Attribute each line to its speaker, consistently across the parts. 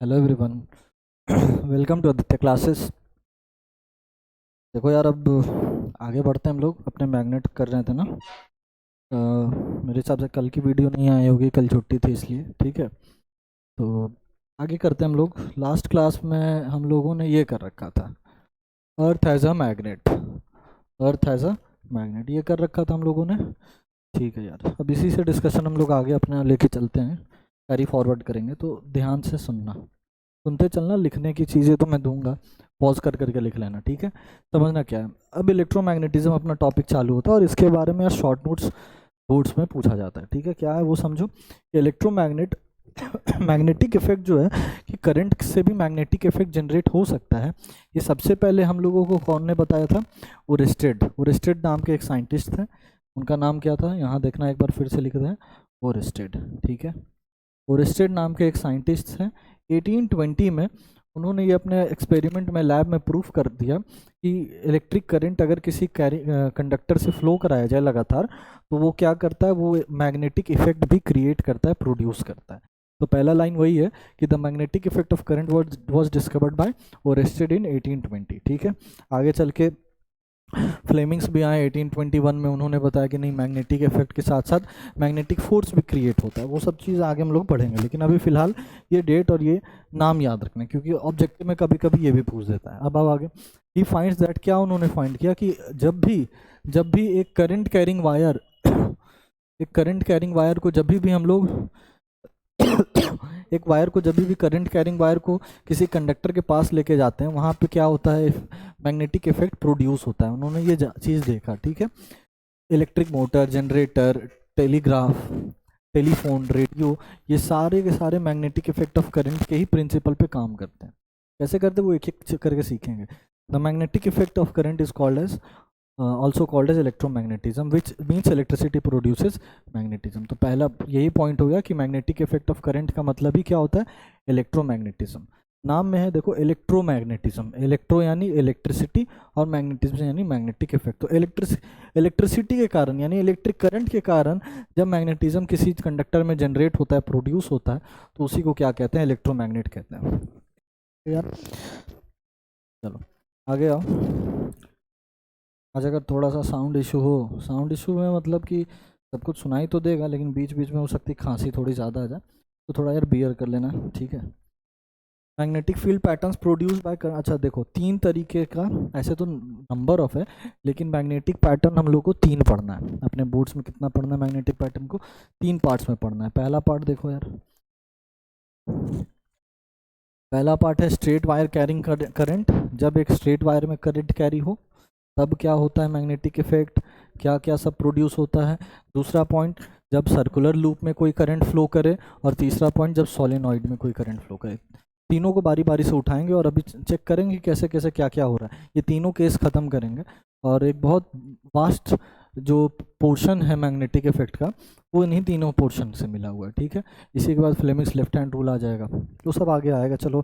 Speaker 1: Hello everyone. Welcome to Aditya classes. देखो यार, अब आगे बढ़ते हैं। हम लोग अपने मैग्नेट कर रहे थे ना। मेरे हिसाब से कल की वीडियो नहीं आई होगी, कल छुट्टी थी इसलिए। ठीक है, तो आगे करते हैं हम लोग। लास्ट क्लास में हम लोगों ने ये कर रखा था, earth as a magnet. Earth as a magnet ये कर रखा था हम लोगों ने। ठीक है यार, अब इसी से डिस्कशन हम लोग आगे अपना लेके चलते हैं, कैरी फॉरवर्ड करेंगे। तो ध्यान से सुनना, सुनते चलना। लिखने की चीज़ें तो मैं दूंगा, पॉज कर करके लिख लेना। ठीक है, समझना क्या है। अब इलेक्ट्रोमैग्नेटिज्म अपना टॉपिक चालू होता है और इसके बारे में यार शॉर्ट नोट्स बोर्ड्स में पूछा जाता है। ठीक है, क्या है वो समझो। इलेक्ट्रोमैग्नेट मैग्नेटिक इफेक्ट जो है कि करंट से भी मैग्नेटिक इफेक्ट जनरेट हो सकता है। ये सबसे पहले हम लोगों को कौन ने बताया था? ओरेस्टेड। ओरेस्टेड नाम के एक साइंटिस्ट थे। उनका नाम क्या था? यहाँ देखना, एक बार फिर से लिख दें, ओरेस्टेड। ठीक है, ओरेस्टेड नाम के एक साइंटिस्ट हैं। 1820 में उन्होंने ये अपने एक्सपेरिमेंट में लैब में प्रूफ कर दिया कि इलेक्ट्रिक करंट अगर किसी कंडक्टर से फ्लो कराया जाए लगातार, तो वो क्या करता है, वो मैग्नेटिक इफेक्ट भी क्रिएट करता है, प्रोड्यूस करता है। तो पहला लाइन वही है कि the magnetic effect of current was discovered by Oersted in 1820। ठीक है, आगे चल के फ्लेमिंग्स भी आए 1821 में। उन्होंने बताया कि नहीं, मैग्नेटिक इफेक्ट के साथ साथ मैग्नेटिक फोर्स भी क्रिएट होता है। वो सब चीज़ आगे हम लोग पढ़ेंगे, लेकिन अभी फिलहाल ये डेट और ये नाम याद रखना, क्योंकि ऑब्जेक्टिव में कभी कभी ये भी पूछ देता है। अब आगे ही फाइंड्स दैट, क्या उन्होंने फाइंड किया कि जब भी एक करंट कैरिंग वायर एक करंट कैरिंग वायर को जब भी हम लोग एक वायर को जब भी करंट कैरिंग वायर को किसी कंडक्टर के पास लेके जाते हैं, वहाँ पे क्या होता है, मैग्नेटिक इफेक्ट प्रोड्यूस होता है। उन्होंने ये चीज़ देखा। ठीक है, electric motor, generator, telegraph, telephone, radio, ये सारे के सारे मैग्नेटिक इफेक्ट ऑफ करंट के ही प्रिंसिपल पे काम करते हैं। कैसे करते हैं वो एक एक करके सीखेंगे। The magnetic effect of current is called as also called as electromagnetism, which means electricity produces magnetism. तो पहला यही पॉइंट हो गया कि मैग्नेटिक इफेक्ट ऑफ करंट का मतलब ही क्या होता है, इलेक्ट्रोमैग्नेटिज्म। नाम में है देखो, इलेक्ट्रोमैग्नेटिज्म। इलेक्ट्रो यानी इलेक्ट्रिसिटी और मैग्नेटिज्म यानी मैग्नेटिक इफेक्ट। तो इलेक्ट्रिसिटी के कारण यानी इलेक्ट्रिक करंट के कारण जब मैग्नेटिज्म किसी कंडक्टर में जनरेट होता है, प्रोड्यूस होता है, तो उसी को क्या कहते हैं, इलेक्ट्रोमैग्नेट कहते हैं यार। चलो आगे आओ। आज अगर थोड़ा सा साउंड इशू हो, साउंड इशू में मतलब कि सब कुछ सुनाई तो देगा, लेकिन बीच बीच में हो सकती खांसी थोड़ी ज़्यादा आ जाए, तो थोड़ा यार बियर कर लेना। ठीक है, magnetic field patterns produce by, अच्छा देखो, तीन तरीके का, ऐसे तो नंबर ऑफ है, लेकिन मैग्नेटिक पैटर्न हम लोग को तीन पढ़ना है। अपने बोर्ड्स में कितना पढ़ना है मैग्नेटिक पैटर्न को? तीन पार्ट्स में पढ़ना है। पहला पार्ट देखो यार, पहला पार्ट है स्ट्रेट वायर कैरिंग करंट। जब एक स्ट्रेट वायर में करंट कैरी हो तब क्या होता है, मैग्नेटिक इफेक्ट क्या क्या सब प्रोड्यूस होता है। दूसरा पॉइंट, जब सर्कुलर लूप में कोई करंट फ्लो करे। और तीसरा पॉइंट, जब सोलेनॉइड में कोई करंट फ्लो करे। तीनों को बारी बारी से उठाएंगे और अभी चेक करेंगे कैसे कैसे क्या क्या हो रहा है। ये तीनों केस ख़त्म करेंगे और एक बहुत वास्ट जो पोर्शन है मैग्नेटिक इफेक्ट का, वो इन्हीं तीनों पोर्शन से मिला हुआ है। ठीक है, इसी के बाद फ्लेमिंग्स लेफ्ट हैंड रूल आ जाएगा, तो सब आगे आएगा। चलो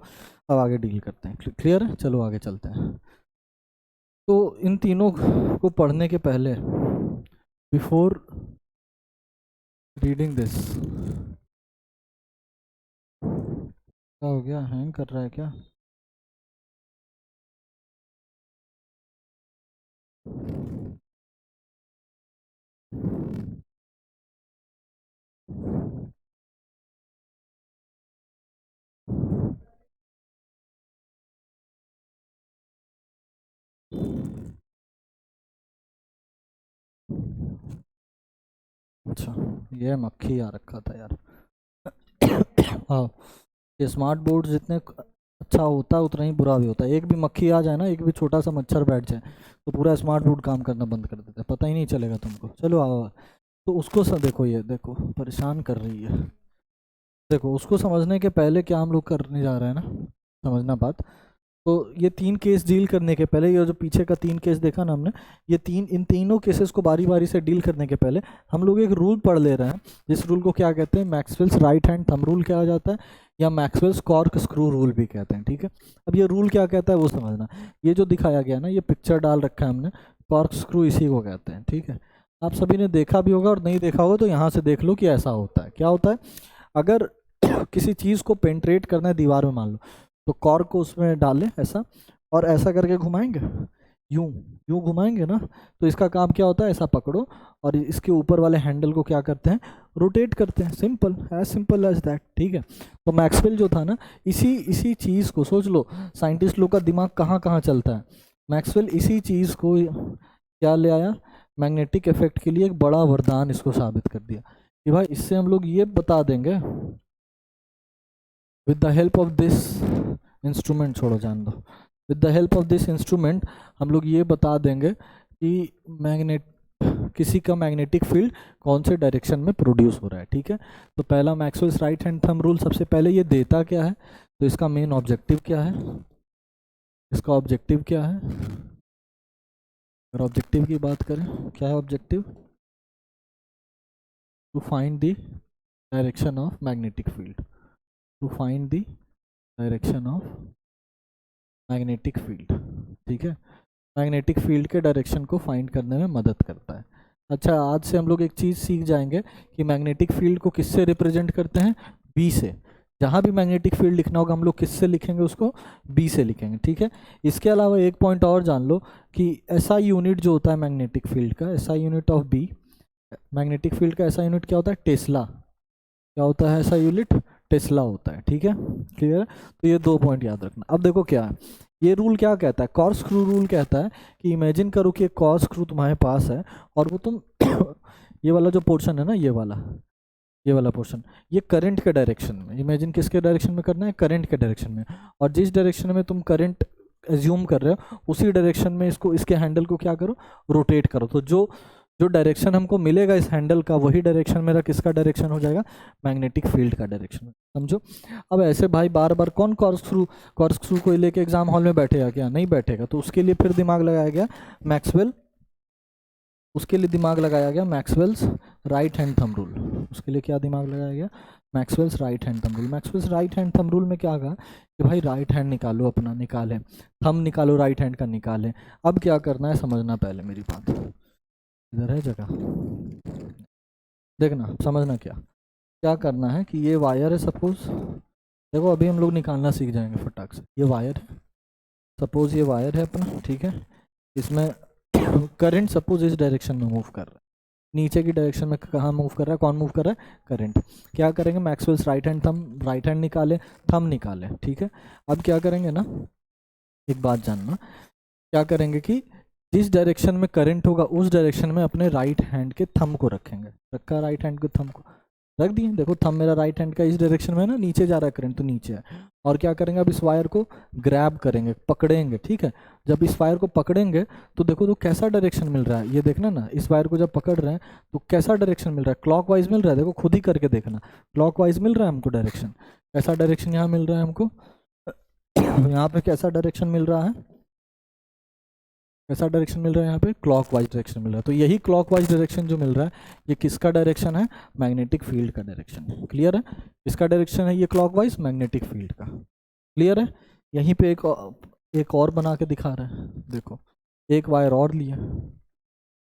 Speaker 1: अब आगे डील करते हैं। क्लियर है? चलो आगे चलते हैं। तो इन तीनों को पढ़ने के पहले, बिफोर रीडिंग दिस, क्या हो गया, हैंग कर रहा है क्या? अच्छा, ये मक्खी आ रखा था यार। हाँ, ये स्मार्ट बोर्ड जितने अच्छा होता है उतना ही बुरा भी होता है। एक भी मक्खी आ जाए ना, एक भी छोटा सा मच्छर बैठ जाए, तो पूरा स्मार्ट बोर्ड काम करना बंद कर देता है, पता ही नहीं चलेगा तुमको। चलो आओ, तो उसको देखो, ये देखो परेशान कर रही है। देखो, उसको समझने के पहले क्या हम लोग करने जा रहे हैं ना, समझना बात। तो ये तीन केस डील करने के पहले, ये जो पीछे का तीन केस देखा ना हमने, ये इन तीनों केसेस को बारी बारी से डील करने के पहले हम लोग एक रूल पढ़ ले रहे हैं, जिस रूल को क्या कहते हैं, Maxwell's right hand thumb rule कहा जाता है, या मैक्सवेल्स कॉर्क स्क्रू रूल भी कहते हैं। ठीक है, अब ये रूल क्या कहता है वो समझना। ये जो दिखाया गया ना, ये पिक्चर डाल रखा है हमने, कॉर्क स्क्रू इसी को कहते हैं। ठीक है, आप सभी ने देखा भी होगा, और नहीं देखा होगा तो यहाँ से देख लो कि ऐसा होता है। क्या होता है, अगर किसी चीज़ को पेंट्रेट करना है दीवार में मान लो, तो कॉर्क को उसमें डालें ऐसा, और ऐसा करके घुमाएंगे, यूं यूं घुमाएंगे ना, तो इसका काम क्या होता है, ऐसा पकड़ो और इसके ऊपर वाले हैंडल को क्या करते हैं, रोटेट करते हैं। सिंपल एज दैट, ठीक है। तो मैक्सवेल जो था ना, इसी इसी चीज़ को सोच लो, साइंटिस्ट लोग का दिमाग कहाँ कहाँ चलता है। मैक्सवेल इसी चीज़ को क्या ले आया, मैग्नेटिक इफेक्ट के लिए एक बड़ा वरदान इसको साबित कर दिया कि भाई इससे हम लोग ये बता देंगे, with the help of this instrument, छोड़ो जान दो, with the help of this instrument हम लोग ये बता देंगे कि मैग्नेट किसी का मैग्नेटिक फील्ड कौन से डायरेक्शन में प्रोड्यूस हो रहा है, ठीक है। तो पहला Maxwell's right hand thumb rule, सबसे पहले ये देता क्या है, तो इसका मेन ऑब्जेक्टिव क्या है, इसका ऑब्जेक्टिव क्या है, अगर ऑब्जेक्टिव की बात करें, क्या है objective, to find the direction of magnetic field, to find the direction of magnetic field, ठीक है। मैग्नेटिक फील्ड के डायरेक्शन को फाइंड करने में मदद करता है। अच्छा, आज से हम लोग एक चीज़ सीख जाएंगे कि मैग्नेटिक फील्ड को किससे रिप्रेजेंट करते हैं, बी से। जहाँ भी मैग्नेटिक फील्ड लिखना होगा हम लोग किससे लिखेंगे, उसको बी से लिखेंगे, ठीक है। इसके अलावा एक पॉइंट और जान लो कि ऐसा यूनिट जो होता है मैग्नेटिक फील्ड का, ऐसा unit of B, magnetic field का ऐसा यूनिट क्या होता है, टेस्ला। क्या होता है ऐसा यूनिट, टेस्ला होता है, ठीक है, क्लियर है। तो ये 2 पॉइंट याद रखना। अब देखो क्या है, ये रूल क्या कहता है, कॉर्क स्क्रू रूल कहता है कि इमेजिन करो कि एक कॉर्क स्क्रू तुम्हारे पास है और वो तुम ये वाला जो पोर्शन है ना, ये वाला पोर्शन, ये करंट के डायरेक्शन में, इमेजिन किसके डायरेक्शन में करना है, करंट के डायरेक्शन में, और जिस डायरेक्शन में तुम करंट एज्यूम कर रहे हो उसी डायरेक्शन में इसको, इसके हैंडल को क्या करो, रोटेट करो। तो जो जो डायरेक्शन हमको मिलेगा इस हैंडल का, वही डायरेक्शन मेरा किसका डायरेक्शन हो जाएगा, मैग्नेटिक फील्ड का डायरेक्शन, समझो। अब ऐसे भाई बार बार कौन कॉर्क स्क्रू को लेके एग्जाम हॉल में बैठेगा, क्या नहीं बैठेगा। तो उसके लिए फिर दिमाग लगाया गया मैक्सवेल, उसके लिए दिमाग लगाया गया Maxwell's right hand thumb rule. उसके लिए क्या दिमाग लगाया गया, Maxwell's right hand thumb rule. Maxwell's right hand thumb rule में क्या कहा कि भाई राइट हैंड निकालो, अपना निकालें, थंब निकालो राइट हैंड का निकालें। अब क्या करना है समझना, पहले मेरी बात, इधर है जगह, देखना समझना, क्या क्या करना है कि ये वायर है, सपोज देखो अभी हम लोग निकालना सीख जाएंगे फटाक से। ये वायर है, सपोज ये वायर है अपना, ठीक है। इसमें करंट सपोज इस डायरेक्शन में मूव कर रहा है, नीचे की डायरेक्शन में कहाँ मूव कर रहा है, कौन मूव कर रहा है, करंट। क्या करेंगे, Maxwell's right hand thumb, right hand निकाले, थंब निकाले, ठीक है। अब क्या करेंगे ना, एक बात जानना, क्या करेंगे कि जिस डायरेक्शन में करंट होगा उस डायरेक्शन में अपने राइट हैंड के थंब को रखेंगे। रखा राइट हैंड के थंब को, रख दिए, देखो थंब मेरा राइट हैंड का इस डायरेक्शन में है ना, नीचे जा रहा है करंट तो नीचे है। और क्या करेंगे, अब इस वायर को ग्रैब करेंगे, पकड़ेंगे, ठीक है। जब इस वायर को पकड़ेंगे तो देखो तो कैसा डायरेक्शन मिल रहा है, ये देखना ना, इस वायर को जब पकड़ रहे हैं तो कैसा डायरेक्शन मिल रहा है, क्लॉकवाइज मिल रहा है, देखो खुद ही करके देखना, क्लॉकवाइज मिल रहा है हमको डायरेक्शन। कैसा डायरेक्शन यहाँ मिल रहा है हमको, यहाँ पे कैसा डायरेक्शन मिल रहा है, कैसा डायरेक्शन मिल रहा है यहाँ पे, क्लॉकवाइज डायरेक्शन मिल रहा है। तो यही क्लॉकवाइज डायरेक्शन जो मिल रहा है ये किसका डायरेक्शन है, मैग्नेटिक फील्ड का डायरेक्शन, क्लियर है। इसका डायरेक्शन है ये क्लॉकवाइज मैग्नेटिक फील्ड का, क्लियर है। यहीं पे एक और बना के दिखा रहा है, देखो एक वायर और लिया,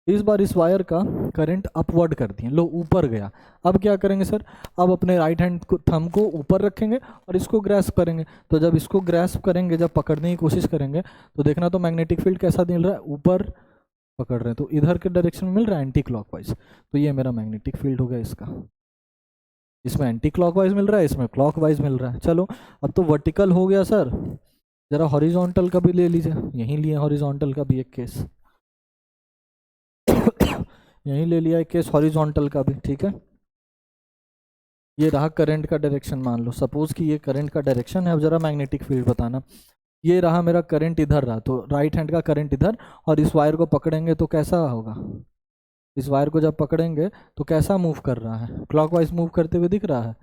Speaker 1: इस बार इस वायर का करंट अपवर्ड कर दिए, लो ऊपर गया। अब क्या करेंगे सर, अब अपने राइट हैंड को थंब को ऊपर रखेंगे और इसको ग्रैस्प करेंगे। तो जब इसको ग्रैस्प करेंगे, जब पकड़ने की कोशिश करेंगे तो देखना तो मैग्नेटिक फील्ड कैसा मिल रहा है, ऊपर पकड़ रहे हैं तो इधर के डायरेक्शन में मिल रहा है एंटी क्लॉकवाइज। तो ये मेरा मैग्नेटिक फील्ड हो गया इसका, इसमें एंटी क्लॉकवाइज मिल रहा है, इसमें क्लॉकवाइज मिल रहा है। चलो अब तो वर्टिकल हो गया सर, जरा हॉरिजॉन्टल का भी ले लीजिए, यहीं लिए हॉरिजॉन्टल का भी एक केस, यहीं ले लिया एक केस हॉरिजॉन्टल का भी, ठीक है। ये रहा करंट का डायरेक्शन, मान लो सपोज कि ये करंट का डायरेक्शन है। अब जरा मैग्नेटिक फील्ड बताना, ये रहा मेरा करंट इधर रहा, तो राइट हैंड का करंट इधर, और इस वायर को पकड़ेंगे तो कैसा होगा, इस वायर को जब पकड़ेंगे तो कैसा मूव कर रहा है, क्लॉकवाइज मूव करते हुए दिख रहा है।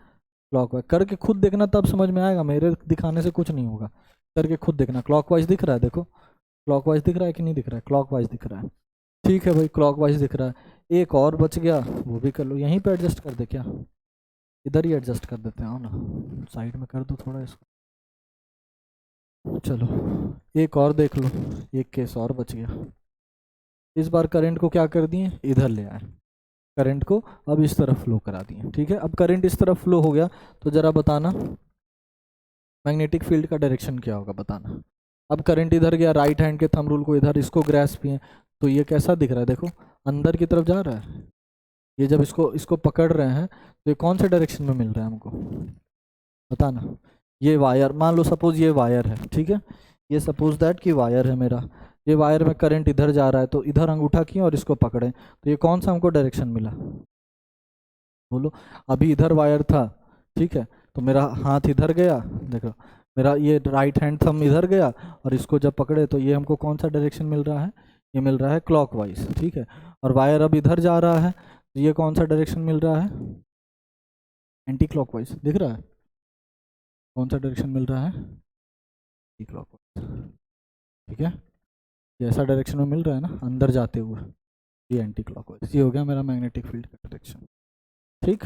Speaker 1: क्लॉकवाइज करके खुद देखना तब समझ में आएगा, मेरे दिखाने से कुछ नहीं होगा, करके खुद देखना। क्लॉकवाइज दिख रहा है, देखो क्लॉकवाइज दिख रहा है कि नहीं दिख रहा है, क्लॉकवाइज दिख रहा है, ठीक है भाई क्लॉकवाइज दिख रहा है। एक और बच गया, वो भी कर लो, यहीं पे एडजस्ट कर दे, क्या इधर ही एडजस्ट कर देते हैं, आओ ना साइड में कर दो थोड़ा इसको। चलो एक और देख लो, एक केस और बच गया। इस बार करंट को क्या कर दिए, इधर ले आए, करंट को अब इस तरफ फ्लो करा दिए, ठीक है। अब करंट इस तरफ फ्लो हो गया, तो जरा बताना मैग्नेटिक फील्ड का डायरेक्शन क्या होगा, बताना। अब करंट इधर गया, राइट हैंड के थंब रूल को इधर इसको ग्रैस्प किए, तो ये कैसा दिख रहा है, देखो अंदर की तरफ जा रहा है। ये जब इसको इसको पकड़ रहे हैं तो ये कौन से डायरेक्शन में मिल रहा है हमको, बताना। ये वायर, मान लो सपोज ये वायर है, ठीक है, ये सपोज दैट कि वायर है मेरा, ये वायर में करंट इधर जा रहा है, तो इधर अंगूठा किए और इसको पकड़े, तो ये कौन सा हमको डायरेक्शन मिला, बोलो। अभी इधर वायर था, ठीक है, तो मेरा हाथ इधर गया, देखो मेरा ये राइट हैंड थंब इधर गया, और इसको जब पकड़े तो ये हमको कौन सा डायरेक्शन मिल रहा है, ये मिल रहा है क्लॉकवाइज, ठीक है। और वायर अब इधर जा रहा है, तो ये कौन सा डायरेक्शन मिल रहा है, एंटी क्लॉकवाइज, दिख रहा है कौन सा डायरेक्शन मिल रहा है, एंटी क्लॉकवाइज, ठीक है। ये ऐसा डायरेक्शन में मिल रहा है ना, अंदर जाते हुए, ये एंटी क्लॉकवाइज, ये हो गया मेरा मैग्नेटिक फील्ड का डायरेक्शन, ठीक।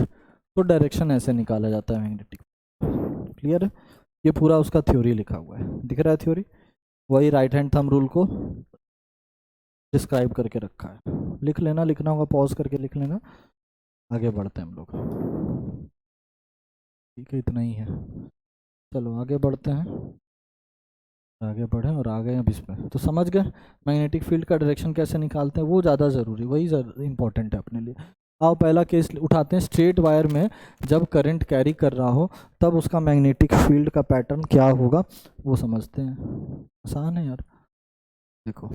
Speaker 1: तो डायरेक्शन ऐसे निकाला जाता है मैग्नेटिक, क्लियर है। ये पूरा उसका थ्योरी लिखा हुआ है, दिख रहा है थ्योरी, वही राइट हैंड थंब रूल को डिस्क्राइब करके रखा है, लिख लेना, लिखना होगा पॉज करके लिख लेना। आगे बढ़ते हैं हम लोग, ठीक है, इतना ही है। चलो आगे बढ़ते हैं, आगे बढ़े और आ गए अब इसमें, तो समझ गए मैग्नेटिक फील्ड का डायरेक्शन कैसे निकालते हैं, वो ज़्यादा ज़रूरी, वही इंपॉर्टेंट है अपने लिए। आओ पहला केस उठाते हैं, स्ट्रेट वायर में जब करंट कैरी कर रहा हो तब उसका मैग्नेटिक फील्ड का पैटर्न क्या होगा, वो समझते हैं। आसान है यार, देखो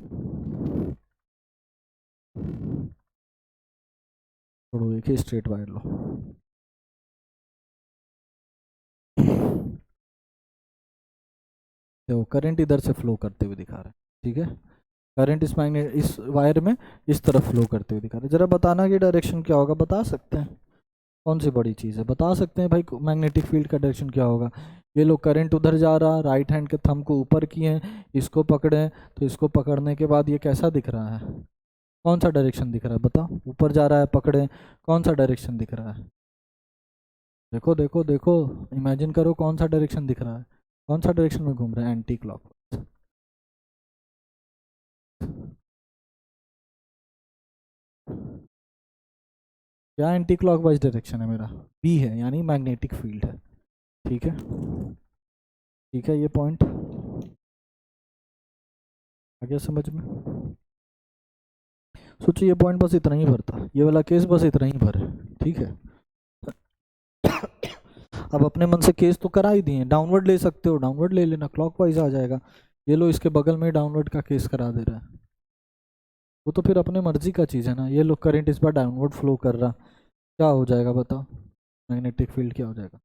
Speaker 1: छोड़ो, एक ही स्ट्रेट वायर लो, देखो करंट इधर से फ्लो करते हुए दिखा रहा है, ठीक है, करंट इस वायर में इस तरफ फ्लो करते हुए दिखा रहा है। जरा बताना कि डायरेक्शन क्या होगा, बता सकते हैं, कौन सी बड़ी चीज़ है, बता सकते हैं भाई मैग्नेटिक फील्ड का डायरेक्शन क्या होगा। ये लोग करंट उधर जा रहा, राइट हैंड के थंब को ऊपर किए हैं, इसको पकड़े, तो इसको पकड़ने के बाद ये कैसा दिख रहा है, कौन सा डायरेक्शन दिख रहा है, बताओ। ऊपर जा रहा है, पकड़े, कौन सा डायरेक्शन दिख रहा है, देखो देखो देखो, इमेजिन करो कौन सा डायरेक्शन दिख रहा है, कौन सा डायरेक्शन में घूम रहा है, एंटी क्लॉक। क्या एंटी क्लॉकवाइज डायरेक्शन है मेरा, बी है, यानी मैग्नेटिक फील्ड है, ठीक है, ठीक है। ये पॉइंट आ गया समझ में, सोचो ये पॉइंट बस इतना ही भरता, ये वाला केस बस इतना ही भर है, ठीक है। अब अपने मन से केस तो करा ही दिए, डाउनवर्ड ले सकते हो, डाउनवर्ड ले लेना, क्लॉकवाइज आ जाएगा। ये लो इसके बगल में डाउनवर्ड का केस करा दे रहा है, वो तो फिर अपने मर्जी का चीज़ है ना। ये लो करंट इस बार डाउनवर्ड फ्लो कर रहा, क्या हो जाएगा बताओ, मैग्नेटिक फील्ड क्या हो जाएगा,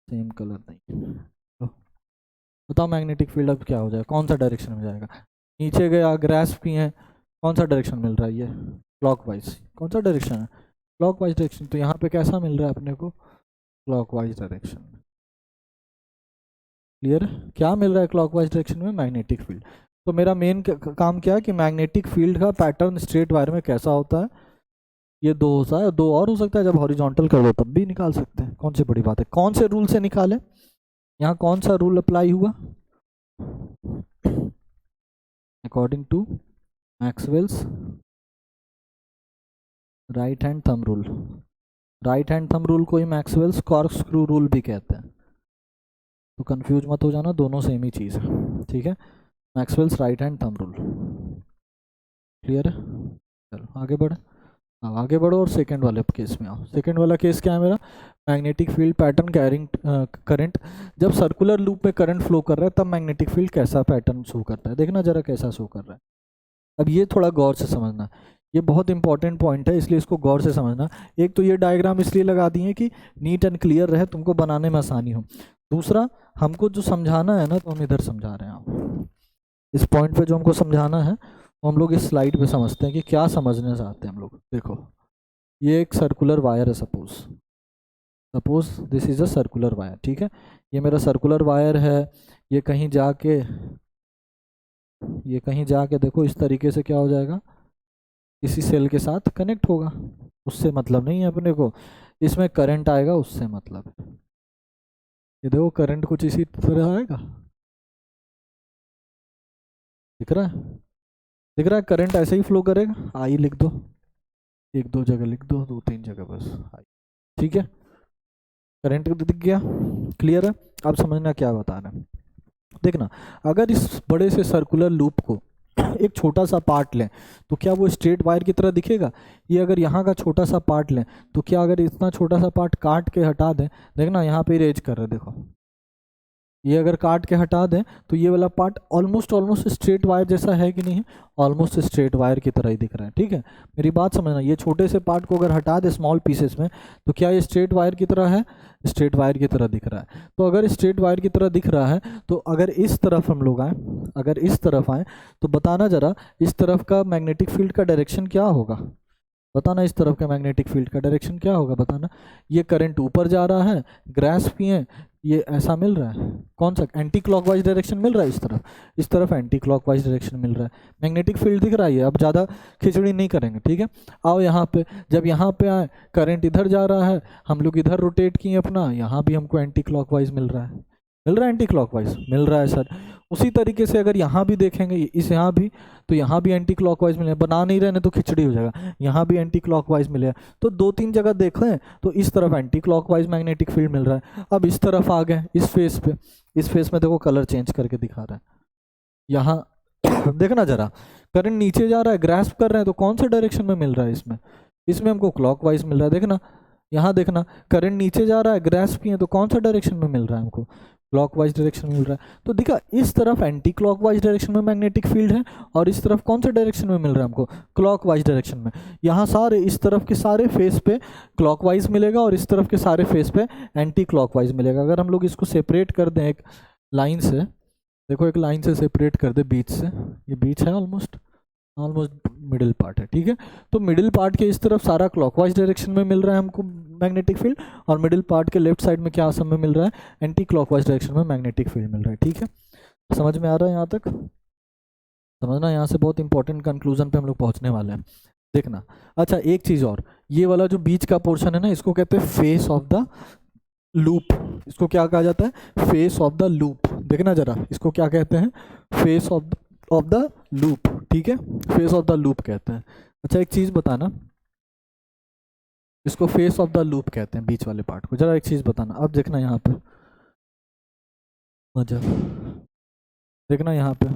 Speaker 1: सेम कलर नहीं, लो बताओ मैग्नेटिक फील्ड अब क्या हो जाएगा, कौन सा डायरेक्शन में जाएगा, नीचे गया, ग्रास्प किए हैं, कौन सा डायरेक्शन मिल रहा है, ये क्लॉकवाइज, कौन सा डायरेक्शन है, क्लॉकवाइज डायरेक्शन। तो यहाँ पे कैसा मिल रहा है अपने को, क्लॉकवाइज डायरेक्शन, क्लियर, क्या मिल रहा है क्लॉकवाइज डायरेक्शन में, मैग्नेटिक फील्ड। तो मेरा मेन काम क्या है कि मैग्नेटिक फील्ड का पैटर्न स्ट्रेट वायर में कैसा होता है, ये दो होता है, दो और हो सकता है, जब हॉरिजॉन्टल कर दो तब भी निकाल सकते हैं, कौन सी बड़ी बात है। कौन से रूल से निकाले, यहाँ कौन सा रूल अप्लाई हुआ, according to Maxwell's right hand thumb rule, right hand thumb rule को ही मैक्सवेल्स कॉर्कस्क्रू रूल भी कहते हैं, तो कंफ्यूज मत हो जाना, दोनों सेम ही चीज़ है, ठीक है। Maxwell's right hand thumb rule, clear है। चलो आगे बढ़े, हाँ आगे बढ़ो और सेकंड वाले केस में आओ। सेकंड वाला केस क्या है मेरा, magnetic field pattern carrying current, जब सर्कुलर लूप में करंट फ्लो कर रहा है तब मैग्नेटिक फील्ड कैसा पैटर्न शो करता है, देखना जरा कैसा शो कर रहा है। अब ये थोड़ा गौर से समझना, ये बहुत इंपॉर्टेंट पॉइंट है, इसलिए इसको गौर से समझना। एक तो ये डायग्राम इसलिए लगा दिए कि नीट एंड क्लियर रहे, तुमको बनाने में आसानी हो। दूसरा, हमको जो समझाना है ना, तो हम इधर समझा रहे हैं, इस पॉइंट पे जो हमको समझाना है वो हम लोग इस स्लाइड पे समझते हैं कि क्या समझने चाहते हैं हम लोग। देखो ये एक सर्कुलर वायर है, suppose this is a circular wire, ठीक है। ये मेरा सर्कुलर वायर है, ये कहीं जाके देखो इस तरीके से क्या हो जाएगा, किसी सेल के साथ कनेक्ट होगा, उससे मतलब नहीं है अपने को, इसमें करंट आएगा उससे मतलब है। ये देखो करंट कुछ इसी तरह आएगा, दिख रहा है, दिख रहा है, करंट ऐसे ही फ्लो करेगा, आई लिख दो, एक दो जगह लिख दो, 2-3 जगह बस, ठीक है। करंट दिख गया, क्लियर है। अब समझना क्या बता रहे हैं, देखना अगर इस बड़े से सर्कुलर लूप को एक छोटा सा पार्ट लें तो क्या वो स्ट्रेट वायर की तरह दिखेगा। ये अगर यहाँ का छोटा सा पार्ट लें तो क्या अगर इतना छोटा सा पार्ट काट के हटा दें, देखना यहाँ पे इरेज कर रहे हैं, देखो ये अगर काट के हटा दें तो ये वाला पार्ट ऑलमोस्ट स्ट्रेट वायर जैसा है कि नहीं है, ऑलमोस्ट स्ट्रेट वायर की तरह ही दिख रहा है, ठीक है। मेरी बात समझना, ये छोटे से पार्ट को अगर हटा दे स्मॉल पीसेस में तो क्या ये स्ट्रेट वायर की तरह है, स्ट्रेट वायर की तरह दिख रहा है। तो अगर स्ट्रेट वायर की तरह दिख रहा है तो अगर इस तरफ हम लोग आए, अगर इस तरफ आए तो बताना जरा इस तरफ का मैग्नेटिक फील्ड का डायरेक्शन क्या होगा, बताना इस तरफ का मैग्नेटिक फील्ड का डायरेक्शन क्या होगा, बताना। ये करंट ऊपर जा रहा है, ग्रास्प किए, ये ऐसा मिल रहा है, कौन सा एंटी क्लॉकवाइज डायरेक्शन मिल रहा है, इस तरफ एंटी क्लॉकवाइज डायरेक्शन मिल रहा है, मैग्नेटिक फील्ड दिख रहा है। अब ज़्यादा खिचड़ी नहीं करेंगे, ठीक है। आओ यहाँ पे, जब यहाँ पे आए करंट इधर जा रहा है, हम लोग इधर रोटेट किए अपना, यहाँ भी हमको एंटी क्लॉकवाइज मिल रहा है, मिल रहा है एंटी क्लॉकवाइज मिल रहा है सर। उसी तरीके से अगर यहाँ भी देखेंगे इस यहाँ भी, तो यहाँ भी एंटी क्लॉकवाइज मिले, बना नहीं रहे तो खिचड़ी हो जाएगा, यहाँ भी एंटी क्लॉकवाइज मिले। तो 2-3 जगह देखें तो इस तरफ एंटी क्लॉकवाइज मैग्नेटिक फील्ड मिल रहा है। अब इस तरफ आ गए, इस फेस पे, इस फेस में देखो कलर चेंज करके दिखा रहा है, यहाँ देखना जरा, करंट नीचे जा रहा है, ग्रास्प कर रहे हैं, तो कौन से डायरेक्शन में मिल रहा है, इसमें हमको क्लॉकवाइज मिल रहा है। देखना यहाँ, देखना करंट नीचे जा रहा है, ग्रास्प किए, तो कौन सा डायरेक्शन में मिल रहा है हमको, क्लॉकवाइज डायरेक्शन मिल रहा है। तो देखा इस तरफ एंटी क्लॉकवाइज डायरेक्शन में मैग्नेटिक फील्ड है और इस तरफ कौन से डायरेक्शन में मिल रहा है हमको, क्लॉकवाइज डायरेक्शन में। यहाँ सारे इस तरफ के सारे फेस पे क्लॉकवाइज मिलेगा और इस तरफ के सारे फेस पे एंटी क्लॉकवाइज मिलेगा। अगर हम लोग इसको सेपरेट कर दें एक लाइन से, देखो एक लाइन से सेपरेट कर दे बीच से, ये बीच है ऑलमोस्ट मिडिल पार्ट है, ठीक है। तो मिडिल पार्ट के इस तरफ सारा क्लॉकवाइज डायरेक्शन में मिल रहा है हमको मैग्नेटिक फील्ड, और मिडिल पार्ट के लेफ्ट साइड में क्या सब में मिल रहा है, एंटी क्लॉकवाइज डायरेक्शन में मैग्नेटिक फील्ड मिल रहा है, ठीक है। समझ में आ रहा है यहाँ तक, समझना, यहाँ से बहुत इंपॉर्टेंट कंक्लूजन पे हम लोग पहुँचने वाले हैं, देखना। अच्छा एक चीज़ और, ये वाला जो बीच का पोर्शन है ना, इसको कहते हैं फेस ऑफ द लूप, इसको क्या कहा जाता है, फेस ऑफ द लूप। देखना जरा, इसको क्या कहते हैं, फेस ऑफ द लूप, ठीक है, फेस ऑफ द लूप कहते हैं। अच्छा एक चीज बताना, इसको फेस ऑफ द लूप कहते हैं बीच वाले पार्ट को, जरा एक चीज बताना। अब देखना यहाँ पे, मजा देखना यहाँ पे,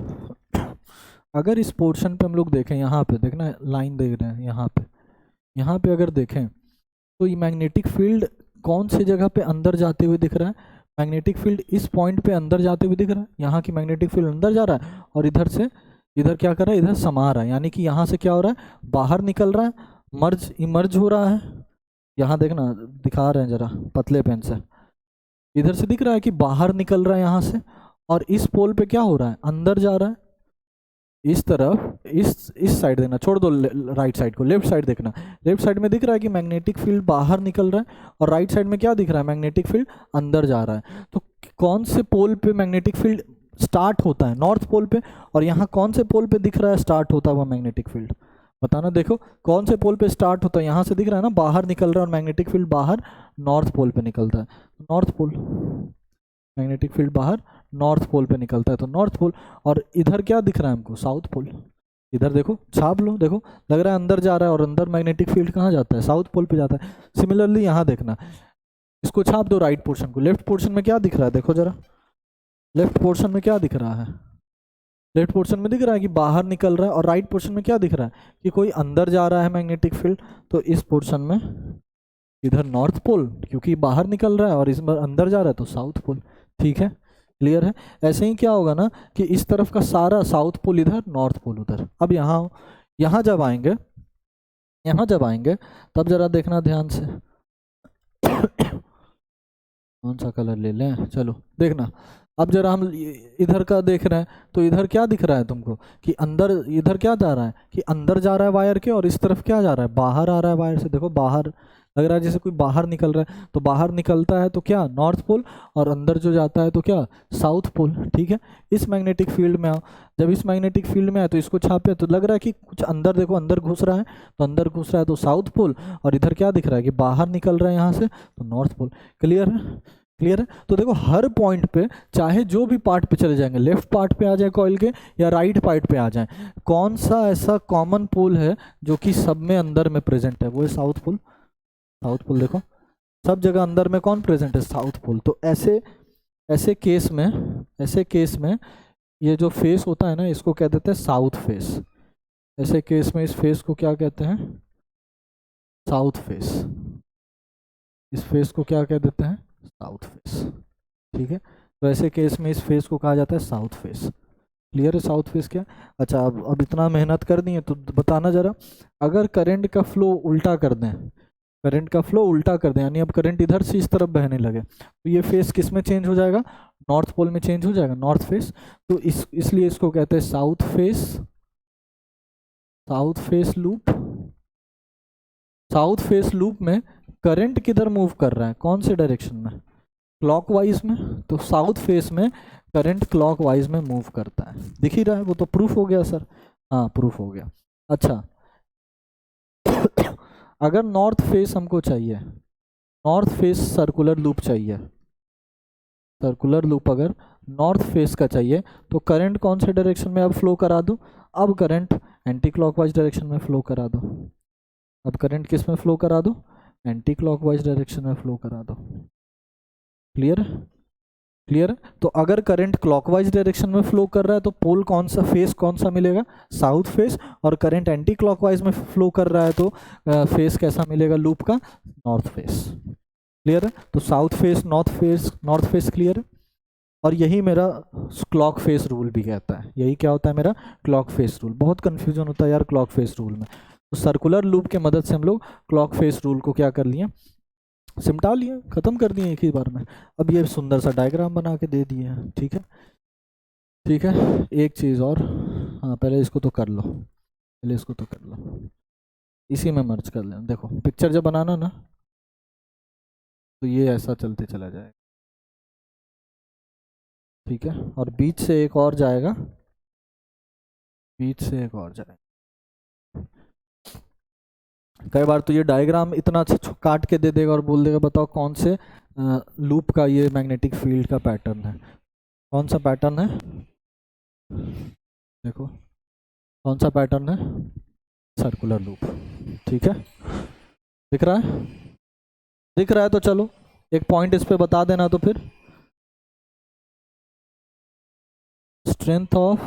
Speaker 1: अगर इस पोर्शन पे हम लोग देखें, यहाँ पे देखना लाइन देख रहे हैं, यहाँ पे अगर देखें तो ये मैग्नेटिक फील्ड कौन सी जगह पे अंदर जाते हुए दिख रहा है, मैग्नेटिक फील्ड इस पॉइंट पे अंदर जाते हुए दिख रहा है, यहाँ की मैग्नेटिक फील्ड अंदर जा रहा है और इधर से इधर क्या कर रहा है, इधर समा रहा है, यानी कि यहाँ से क्या हो रहा है, बाहर निकल रहा है, इमर्ज हो रहा है। यहाँ देखना, दिखा रहे हैं जरा पतले पेन से, इधर से दिख रहा है कि बाहर निकल रहा है यहाँ से, और इस पोल पे क्या हो रहा है, अंदर जा रहा है। इस तरफ इस साइड देखना, छोड़ दो राइट साइड को, लेफ्ट साइड देखना, लेफ्ट साइड में दिख रहा है कि मैग्नेटिक फील्ड बाहर निकल रहा है, और राइट साइड में क्या दिख रहा है, मैग्नेटिक फील्ड अंदर जा रहा है। तो कौन से पोल पे मैग्नेटिक फील्ड स्टार्ट होता है, नॉर्थ पोल पे, और यहाँ कौन से पोल पे दिख रहा है स्टार्ट होता हुआ मैग्नेटिक फील्ड, बताना। देखो कौन से पोल पे स्टार्ट होता है, यहाँ से दिख रहा है ना, बाहर निकल रहा है और मैग्नेटिक फील्ड बाहर नॉर्थ पोल पे निकलता है, नॉर्थ पोल, मैग्नेटिक फील्ड बाहर नॉर्थ पोल पे निकलता है, तो नॉर्थ पोल। और इधर क्या दिख रहा है हमको, साउथ पोल, इधर देखो छाप लो, देखो लग रहा है अंदर जा रहा है, और अंदर मैग्नेटिक फील्ड कहाँ जाता है, साउथ पोल पे जाता है। सिमिलरली यहाँ देखना, इसको छाप दो राइट पोर्शन को, लेफ्ट पोर्शन में क्या दिख रहा है, देखो जरा लेफ्ट पोर्शन में क्या दिख रहा है, लेफ्ट पोर्शन में दिख रहा है कि बाहर निकल रहा है, और राइट पोर्शन में क्या दिख रहा है कि कोई अंदर जा रहा है मैग्नेटिक फील्ड। तो इस पोर्शन में इधर नॉर्थ पोल क्योंकि बाहर निकल रहा है, और इसमें अंदर जा रहा है तो साउथ पोल, ठीक है, क्लियर है। ऐसे ही क्या होगा ना कि इस तरफ का सारा साउथ पोल इधर, नॉर्थ पोल उधर। अब यहाँ जब आएंगे तब जरा देखना ध्यान से कौन सा कलर ले लें, चलो देखना। अब जरा हम इधर का देख रहे हैं तो इधर क्या दिख रहा है तुमको कि अंदर, इधर क्या जा रहा है कि अंदर जा रहा है वायर के, और इस तरफ क्या जा रहा है, बाहर आ रहा है वायर से। देखो बाहर लग रहा है जैसे कोई बाहर निकल रहा है, तो बाहर निकलता है तो क्या नॉर्थ पोल, और अंदर जो जाता है तो क्या साउथ पोल, ठीक है। इस मैग्नेटिक फील्ड में आओ, जब इस मैग्नेटिक फील्ड में आए तो इसको छापे, तो लग रहा है कि कुछ अंदर, देखो अंदर घुस रहा है, तो अंदर घुस रहा है तो साउथ पोल, और इधर क्या दिख रहा है कि बाहर निकल रहा है यहाँ से, तो नॉर्थ पोल, क्लियर है। क्लियर है? तो देखो हर पॉइंट पे चाहे जो भी पार्ट पे चले जाएंगे, लेफ्ट पार्ट पे आ जाए कॉइल के या राइट पार्ट पे आ जाए, कौन सा ऐसा कॉमन पोल है जो कि सब में अंदर में प्रेजेंट है? वो है साउथ पोल। साउथ पोल देखो, सब जगह अंदर में कौन प्रेजेंट है? South pole. तो ऐसे ऐसे केस में, ऐसे केस में ये जो फेस होता है ना, इसको कह देते हैं साउथ फेस। ऐसे केस में इस फेस को क्या कहते हैं? South face. इस फेस को क्या कह देते हैं? South face. ठीक है, तो ऐसे केस में इस फेस को कहा जाता है साउथ फेस। क्लियर है साउथ फेस क्या? अच्छा, अब इतना मेहनत कर दी है तो बताना जरा, अगर करंट का फ्लो उल्टा कर दें, करंट का फ्लो उल्टा कर दें, यानी अब करंट इधर से इस तरफ बहने लगे, तो ये फेस किस में चेंज हो जाएगा? नॉर्थ पोल में चेंज हो जाएगा, नॉर्थ फेस। तो इसलिए इसको कहते हैं south face, south face loop. South face loop में करंट किधर मूव कर रहा है, कौन से डायरेक्शन में? क्लॉकवाइज में। तो साउथ फेस में करंट क्लॉकवाइज में मूव करता है, दिख ही रहा है, वो तो प्रूफ हो गया सर। हाँ प्रूफ हो गया। अच्छा अगर नॉर्थ फेस हमको चाहिए, नॉर्थ फेस सर्कुलर लूप चाहिए, सर्कुलर लूप अगर नॉर्थ फेस का चाहिए, तो करंट कौन से डायरेक्शन में अब फ्लो करा दूं? अब करंट एंटी क्लॉकवाइज डायरेक्शन में फ्लो करा दो। अब करंट किस में फ्लो करा दो? एंटी क्लॉकवाइज डायरेक्शन में फ्लो करा दो। क्लियर है? क्लियर है? तो अगर करंट क्लॉकवाइज डायरेक्शन में फ्लो कर रहा है तो पोल कौन सा, फेस कौन सा मिलेगा? South face. और करंट एंटी क्लॉकवाइज में फ्लो कर रहा है तो फेस कैसा मिलेगा लूप का? North face. क्लियर है? तो south face, north face, north face. Clear है? और यही मेरा क्लॉक फेस रूल भी कहता है। यही क्या होता है मेरा? Clock face rule. बहुत कंफ्यूजन होता है यार क्लॉक फेस रूल में। तो सर्कुलर लूप के मदद से हम लोग क्लॉक फेस रूल को क्या कर लिए? सिमटा लिए, खत्म कर दिए एक ही बार में। अब ये सुंदर सा डायग्राम बना के दे दिए हैं। ठीक है, ठीक है। एक चीज़ और, हाँ पहले इसको तो कर लो, पहले इसको तो कर लो, इसी में मर्ज कर लेना। देखो पिक्चर जब बनाना ना, तो ये ऐसा चलते चला जाएगा, ठीक है, और बीच से एक और जाएगा, बीच से एक और जाएगा। कई बार तो ये डायग्राम इतना अच्छा काट के दे देगा और बोल देगा बताओ कौन से लूप का ये मैग्नेटिक फील्ड का पैटर्न है। कौन सा पैटर्न है? देखो कौन सा पैटर्न है? Circular loop. ठीक है, दिख रहा है? दिख रहा है तो चलो एक पॉइंट इस पे बता देना तो फिर, strength of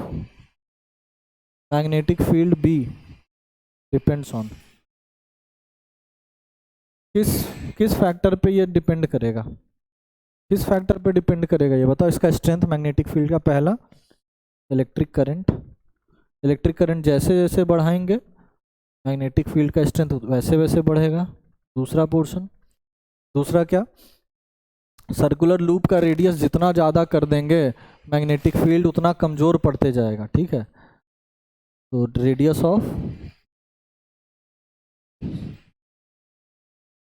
Speaker 1: magnetic field B depends on, किस किस फैक्टर पे ये डिपेंड करेगा? किस फैक्टर पे डिपेंड करेगा ये बताओ? इसका स्ट्रेंथ मैग्नेटिक फील्ड का, पहला इलेक्ट्रिक करंट। इलेक्ट्रिक करंट जैसे जैसे बढ़ाएंगे मैग्नेटिक फील्ड का स्ट्रेंथ वैसे वैसे बढ़ेगा। दूसरा पोर्शन, दूसरा क्या? सर्कुलर लूप का रेडियस जितना ज़्यादा कर देंगे मैग्नेटिक फील्ड उतना कमज़ोर पड़ते जाएगा। ठीक है, तो radius of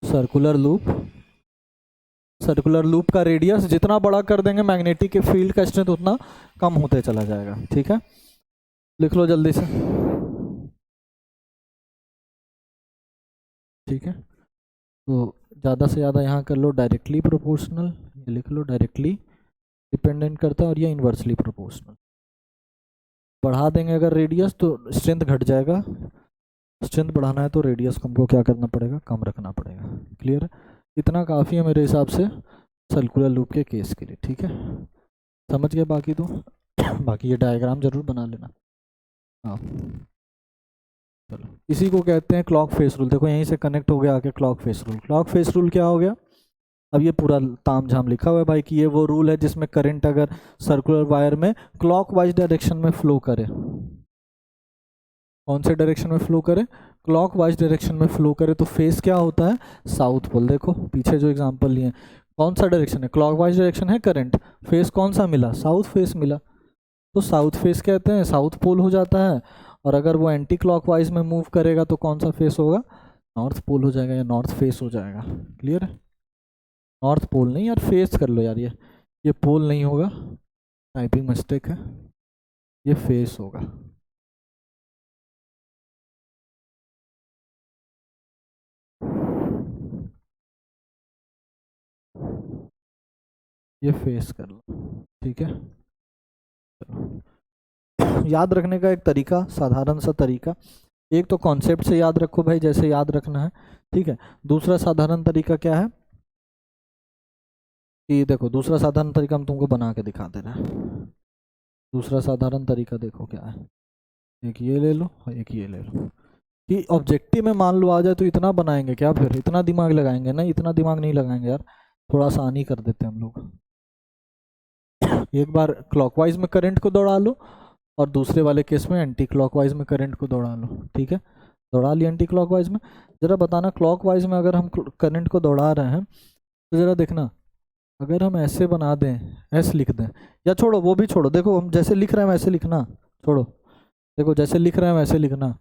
Speaker 1: circular loop, circular loop का रेडियस जितना बड़ा कर देंगे मैग्नेटिक फील्ड का स्ट्रेंथ उतना कम होते चला जाएगा। ठीक है, लिख लो जल्दी से। ठीक है, तो ज़्यादा से ज़्यादा यहाँ कर लो डायरेक्टली प्रोपोर्शनल, ये लिख लो डायरेक्टली डिपेंडेंट करता है, और ये इन्वर्सली प्रोपोर्शनल। बढ़ा देंगे अगर रेडियस तो स्ट्रेंथ घट जाएगा, स्ट्रेंथ बढ़ाना है तो रेडियस हमको क्या करना पड़ेगा? कम रखना पड़ेगा। क्लियर है? इतना काफ़ी है मेरे हिसाब से सर्कुलर लूप के केस के लिए। ठीक है, समझ गए? बाकी तो बाकी ये डायग्राम जरूर बना लेना। हाँ चलो, इसी को कहते हैं क्लॉक फेस रूल। देखो यहीं से कनेक्ट हो गया आके clock face rule. Clock face rule क्या हो गया? अब ये पूरा ताम झाम लिखा हुआ है भाई कि ये वो रूल है जिसमें करंट अगर सर्कुलर वायर में क्लॉकवाइज डायरेक्शन में फ्लो करे, कौन से डायरेक्शन में फ्लो करे? क्लॉकवाइज डायरेक्शन में फ्लो करे, तो फेस क्या होता है? South pole. देखो पीछे जो एग्जांपल लिए, कौन सा डायरेक्शन है? क्लॉकवाइज डायरेक्शन है करंट, फेस कौन सा मिला? साउथ फेस मिला, तो साउथ फेस कहते हैं, साउथ पोल हो जाता है। और अगर वो एंटी क्लॉकवाइज में मूव करेगा तो कौन सा फेस होगा? नॉर्थ पोल हो जाएगा या नॉर्थ फेस हो जाएगा। क्लियर है? नॉर्थ पोल नहीं यार, फेस कर लो यार, ये पोल नहीं होगा, टाइपिंग मिस्टेक है, ये फेस होगा। ये फेस कर लो, ठीक है। चलो, याद रखने का एक तरीका, साधारण सा तरीका, एक तो कॉन्सेप्ट से याद रखो भाई, जैसे याद रखना है, ठीक है। दूसरा साधारण तरीका क्या है कि देखो, दूसरा साधारण तरीका हम तुमको बना के दिखा दे रहे हैं। दूसरा साधारण तरीका देखो क्या है, एक ये ले लो और एक ये ले लो, कि ऑब्जेक्टिव में मान लो आ जाए तो इतना बनाएंगे क्या, फिर इतना दिमाग लगाएंगे? नहीं, इतना दिमाग नहीं लगाएंगे यार, थोड़ा सा आसानी कर देते हैं हम लोग। एक बार क्लॉकवाइज में करंट को दौड़ा लो और दूसरे वाले केस में एंटी क्लॉकवाइज में करंट को दौड़ा लो, ठीक है। दौड़ा लिया एंटी क्लॉकवाइज में, ज़रा बताना क्लॉकवाइज में अगर हम करंट को दौड़ा रहे हैं तो ज़रा देखना, अगर हम ऐसे बना दें, ऐसे लिख दें, या छोड़ो वो भी छोड़ो, देखो हम जैसे लिख रहे हैं वैसे लिखना, छोड़ो, देखो जैसे लिख रहे हैं वैसे लिखना।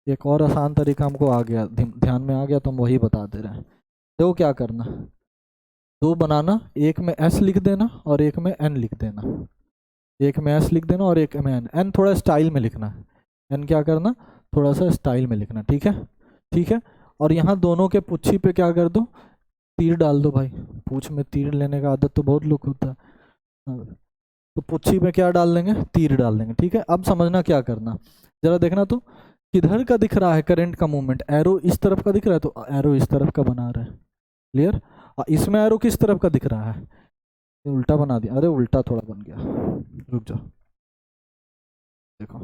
Speaker 1: एक और आसान तरीका हमको आ गया, ध्यान में आ गया तो हम वही बता दे रहे हैं। देखो क्या करना, दो बनाना, एक में एस लिख देना और एक में एन लिख देना, एक में एस लिख देना और एक में एन, एन थोड़ा स्टाइल में लिखना, एन क्या करना, थोड़ा सा स्टाइल में लिखना, ठीक है, ठीक है। और यहाँ दोनों के पुच्छी पे क्या कर दो, तीर डाल दो भाई, पूछ में तीर लेने का आदत तो बहुत लोग होता है, हाँ, तो पुच्छी पे क्या डाल देंगे, तीर डाल देंगे, ठीक है। अब समझना क्या करना, जरा देखना तो किधर का दिख रहा है करंट का मूवमेंट, एरो इस तरफ का दिख रहा है तो एरो इस तरफ का बना रहा है, क्लियर। इसमें एरो किस तरफ का दिख रहा है, उल्टा बना दिया, अरे उल्टा थोड़ा बन गया, रुक जाओ, देखो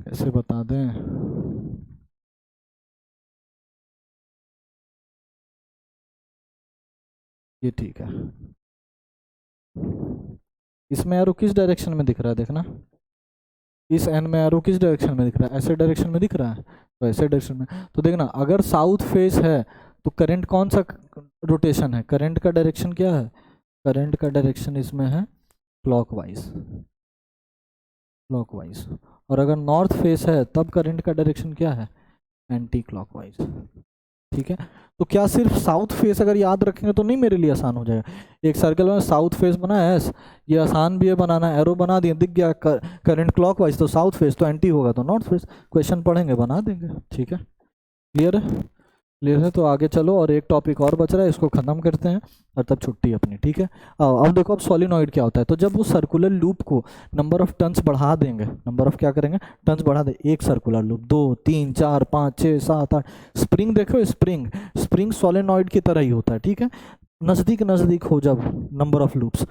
Speaker 1: कैसे बता दें, ये ठीक है। इसमें एरो किस डायरेक्शन में दिख रहा है, देखना, इस एन में एरो किस डायरेक्शन में दिख रहा है, ऐसे डायरेक्शन में दिख रहा है, तो ऐसे डायरेक्शन में, तो देखना अगर साउथ फेस है तो करंट कौन सा रोटेशन है, करंट का डायरेक्शन क्या है, करंट का डायरेक्शन इसमें है क्लॉकवाइज, क्लॉकवाइज। और अगर नॉर्थ फेस है तब करंट का डायरेक्शन क्या है, एंटी क्लॉकवाइज, ठीक है। तो क्या सिर्फ साउथ फेस अगर याद रखेंगे तो नहीं मेरे लिए आसान हो जाएगा, एक सर्कल में साउथ फेस बना है एस, ये आसान भी है बनाना, एरो बना दिए, दिख गया करंट क्लॉकवाइज, तो साउथ फेस, तो एंटी होगा तो नॉर्थ फेस, क्वेश्चन पढ़ेंगे बना देंगे, ठीक है। क्लियर है, क्लियर है, तो आगे चलो, और एक टॉपिक और बच रहा है, इसको खत्म करते हैं और तब छुट्टी अपनी, ठीक है। अब देखो, अब सोलिनॉइड क्या होता है, तो जब वो सर्कुलर लूप को नंबर ऑफ टर्न्स बढ़ा देंगे, नंबर ऑफ क्या करेंगे, टर्न्स बढ़ा दे, एक सर्कुलर लूप, 2 3 4 5 6 7 8, स्प्रिंग देखो, स्प्रिंग, स्प्रिंग सोलिनॉइड की तरह ही होता है, ठीक है। नज़दीक नज़दीक हो जब नंबर ऑफ लूप्स,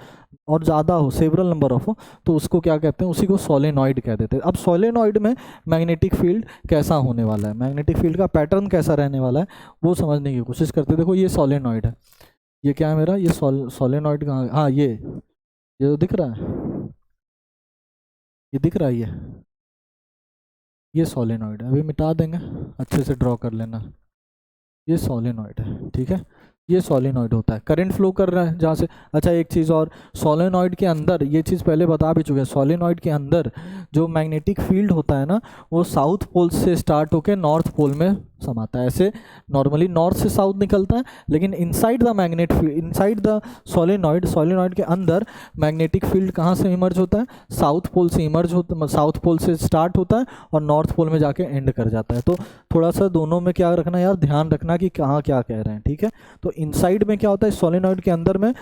Speaker 1: और ज़्यादा हो, सेवरल नंबर ऑफ हो, तो उसको क्या कहते हैं, उसी को सोलेनॉइड कह देते हैं। अब सोलेनॉइड में मैग्नेटिक फील्ड कैसा होने वाला है, मैग्नेटिक फील्ड का पैटर्न कैसा रहने वाला है, वो समझने की कोशिश करते हैं। देखो ये सोलेनॉइड है, ये क्या है मेरा, ये सोलेनॉइड कहाँ है, हाँ ये तो दिख रहा है, ये दिख रहा है, ये सोलेनॉइड है, अभी मिटा देंगे, अच्छे से ड्रॉ कर लेना, ये सोलेनॉइड है, ठीक है। ये सोलेनॉइड होता है, करंट फ्लो कर रहा है जहाँ से। अच्छा एक चीज़ और, सोलेनॉइड के अंदर, ये चीज़ पहले बता भी चुके हैं, सोलेनॉइड के अंदर जो मैग्नेटिक फील्ड होता है ना, वो साउथ पोल से स्टार्ट होकर नॉर्थ पोल में समाता है। ऐसे नॉर्मली नॉर्थ से साउथ निकलता है, लेकिन inside the magnet field, inside the solenoid, solenoid के अंदर मैग्नेटिक फील्ड कहाँ से इमर्ज होता है, साउथ पोल से इमर्ज होता, साउथ पोल से स्टार्ट होता है और नॉर्थ पोल में जाके एंड कर जाता है। तो थोड़ा सा दोनों में क्या रखना यार, ध्यान रखना कि कहाँ क्या कह रहे हैं, ठीक है। तो इनसाइड में क्या होता है, सोलेनॉइड के अंदर में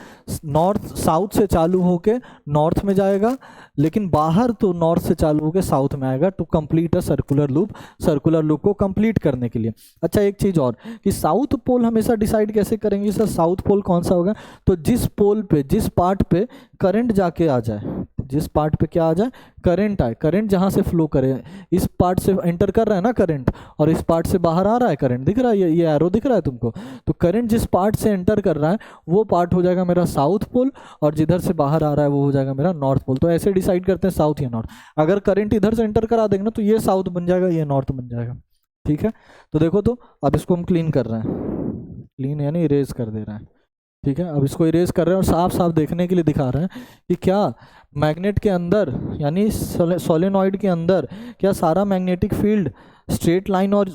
Speaker 1: नॉर्थ, साउथ से चालू होके नॉर्थ में जाएगा, लेकिन बाहर तो नॉर्थ से चालू होकर साउथ में आएगा, to complete a circular loop, circular loop को कंप्लीट करने के लिए। अच्छा एक चीज और, कि साउथ पोल हमेशा डिसाइड कैसे करेंगे सर, साउथ पोल कौन सा होगा, तो जिस पोल पे, जिस पार्ट पे करंट जाके आ जाए, जिस पार्ट पे क्या आ जाए, करंट आए, करंट जहां से फ्लो करे, इस पार्ट से एंटर कर रहा है ना करंट, और इस पार्ट से बाहर आ रहा है करंट, दिख रहा है, ये एरो दिख रहा है तुमको, तो करंट जिस पार्ट से एंटर कर रहा है वो पार्ट हो जाएगा मेरा साउथ पोल, और जिधर से बाहर आ रहा है वो हो जाएगा मेरा नॉर्थ पोल। तो ऐसे डिसाइड करते हैं साउथ या नॉर्थ, अगर करंट इधर से एंटर करा देंगे ना तो ये साउथ बन जाएगा, ये नॉर्थ बन जाएगा, ठीक है। तो देखो, तो अब इसको हम क्लीन कर रहे हैं, क्लीन यानी इरेज कर दे रहे हैं, ठीक है। अब इसको इरेज कर रहे हैं और साफ साफ देखने के लिए दिखा रहे हैं कि क्या मैग्नेट के अंदर, यानी सोलेनॉइड के अंदर, क्या सारा मैग्नेटिक फील्ड स्ट्रेट लाइन और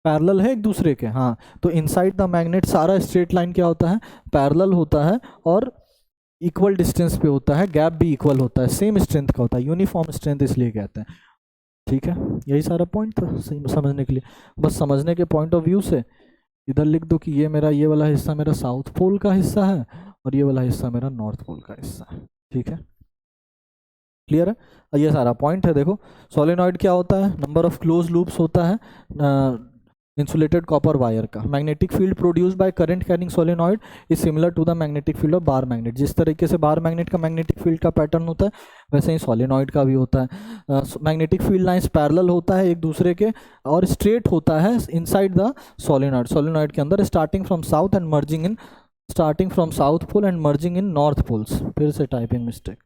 Speaker 1: पैरेलल है एक दूसरे के, हाँ। तो इनसाइड द मैग्नेट सारा स्ट्रेट लाइन क्या होता है, पैरेलल होता है, और इक्वल डिस्टेंस पे होता है, गैप भी इक्वल होता है, सेम स्ट्रेंथ का होता है, यूनिफॉर्म स्ट्रेंथ इसलिए कहते हैं, ठीक है। यही सारा पॉइंट था समझने के लिए, बस समझने के पॉइंट ऑफ व्यू से इधर लिख दो कि ये वाला हिस्सा मेरा साउथ पोल का हिस्सा है और ये वाला हिस्सा मेरा नॉर्थ पोल का हिस्सा है। ठीक है, क्लियर है? और ये सारा पॉइंट है। देखो सोलेनॉइड क्या होता है, नंबर ऑफ क्लोज लूप्स होता है इंसुलेटेड कॉपर वायर का। Magnetic field produce by current carrying solenoid is similar to the magnetic field of bar magnet. जिस तरीके से बार मैग्नेट का मैग्नेटिक फील्ड का पैटर्न होता है वैसे ही सोलेनॉइड का भी होता है। मैग्नेटिक फील्ड लाइंस पैरेलल होता है एक दूसरे के और स्ट्रेट होता है इनसाइड द सोलेनॉइड, सोलेनॉइड के अंदर, starting from south and merging in, starting from south pole and merging in north poles. फिर से टाइपिंग मिस्टेक,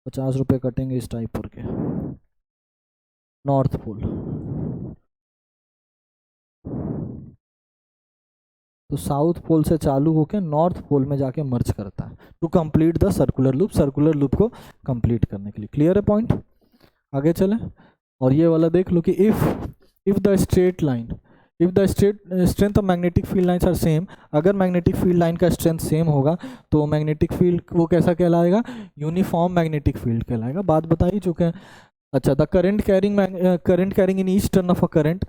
Speaker 1: 50 रुपये कटेंगे इस टाइप पर के। नॉर्थ पोल तो साउथ पोल से चालू होकर नॉर्थ पोल में जाके मर्ज करता है to complete the circular loop, circular loop को कंप्लीट करने के लिए। क्लियर है पॉइंट? आगे चलें और ये वाला देख लो कि if the straight line, if the strength of magnetic field lines are same, अगर मैग्नेटिक फील्ड लाइन का स्ट्रेंथ सेम होगा तो मैग्नेटिक फील्ड वो कैसा कहलाएगा, यूनिफॉर्म मैग्नेटिक फील्ड कहलाएगा। बात बता ही चुके हैं। अच्छा, the current carrying in each turn of a current,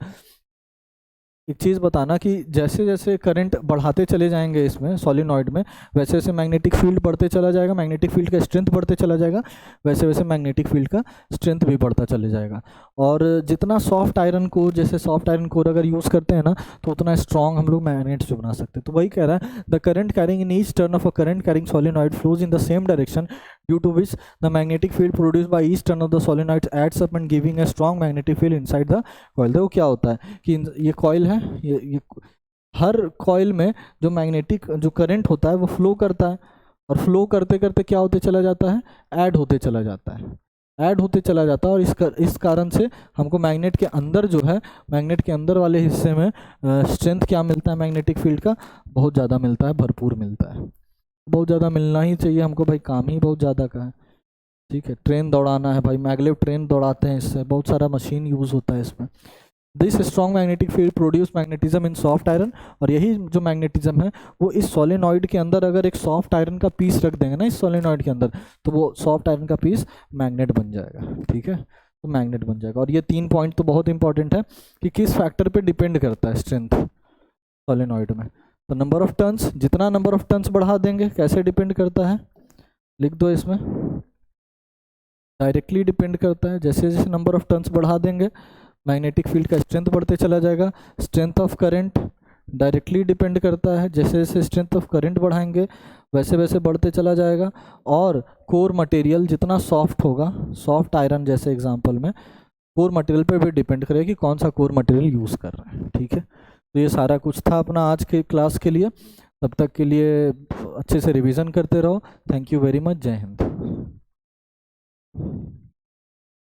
Speaker 1: एक चीज़ बताना कि जैसे जैसे करंट बढ़ाते चले जाएंगे इसमें सोलिनॉइड में, वैसे वैसे मैग्नेटिक फील्ड बढ़ते चला जाएगा, मैग्नेटिक फील्ड का स्ट्रेंथ बढ़ते चला जाएगा, वैसे वैसे मैग्नेटिक फील्ड का स्ट्रेंथ भी बढ़ता चले जाएगा। और जितना सॉफ्ट आयरन कोर, जैसे सॉफ्ट आयरन कोर अगर यूज़ करते हैं ना तो उतना स्ट्रॉन्ग हम लोग मैग्नेट्स जो बना सकते हैं। तो वही कह रहा है, the current carrying in each turn of a current carrying solenoid flows in the same direction due to which the magnetic field produced by each turn of the solenoid adds up and giving a strong magnetic field inside the coil। देखो क्या होता है कि ये coil है, ये हर coil में जो मैग्नेटिक जो करंट होता है वो फ्लो करता है और फ्लो करते करते क्या होते चला जाता है, ऐड होते चला जाता है, ऐड होते चला जाता है। और इस कारण से हमको मैग्नेट के अंदर जो है, मैग्नेट के अंदर वाले हिस्से में स्ट्रेंथ क्या मिलता है, मैग्नेटिक फील्ड का बहुत ज़्यादा मिलता है, भरपूर मिलता है। बहुत ज़्यादा मिलना ही चाहिए हमको भाई, काम ही बहुत ज़्यादा का है। ठीक है, ट्रेन दौड़ाना है भाई, मैगलेव ट्रेन दौड़ाते हैं, इससे बहुत सारा मशीन यूज़ होता है इसमें। This strong magnetic field produce magnetism in soft iron, और यही जो मैग्नेटिज्म है वो इस सोलेनॉइड के अंदर अगर एक सॉफ्ट आयरन का पीस रख देंगे ना इस सोलेनॉइड के अंदर, तो वो सॉफ्ट आयरन का पीस मैग्नेट बन जाएगा। ठीक है, तो मैग्नेट बन जाएगा। और ये 3 पॉइंट तो बहुत इंपॉर्टेंट है कि किस फैक्टर पे डिपेंड करता है स्ट्रेंथ सोलेनॉइड में। तो नंबर ऑफ टर्न्स, जितना नंबर ऑफ टर्न्स बढ़ा देंगे, कैसे डिपेंड करता है, लिख दो इसमें, डायरेक्टली डिपेंड करता है। जैसे जैसे नंबर ऑफ टर्न्स बढ़ा देंगे मैग्नेटिक फील्ड का स्ट्रेंथ बढ़ते चला जाएगा। Strength of current directly depend करता है, जैसे जैसे स्ट्रेंथ ऑफ करंट बढ़ाएंगे वैसे वैसे बढ़ते चला जाएगा। और कोर मटेरियल जितना सॉफ्ट होगा, सॉफ्ट आयरन जैसे एग्जांपल में, कोर मटेरियल पे भी डिपेंड करेगा कि कौन सा कोर मटेरियल यूज़ कर रहे हैं। ठीक है, तो ये सारा कुछ था अपना आज के क्लास के लिए। तब तक के लिए अच्छे से रिवीजन करते रहो। Thank you very much. जय हिंद।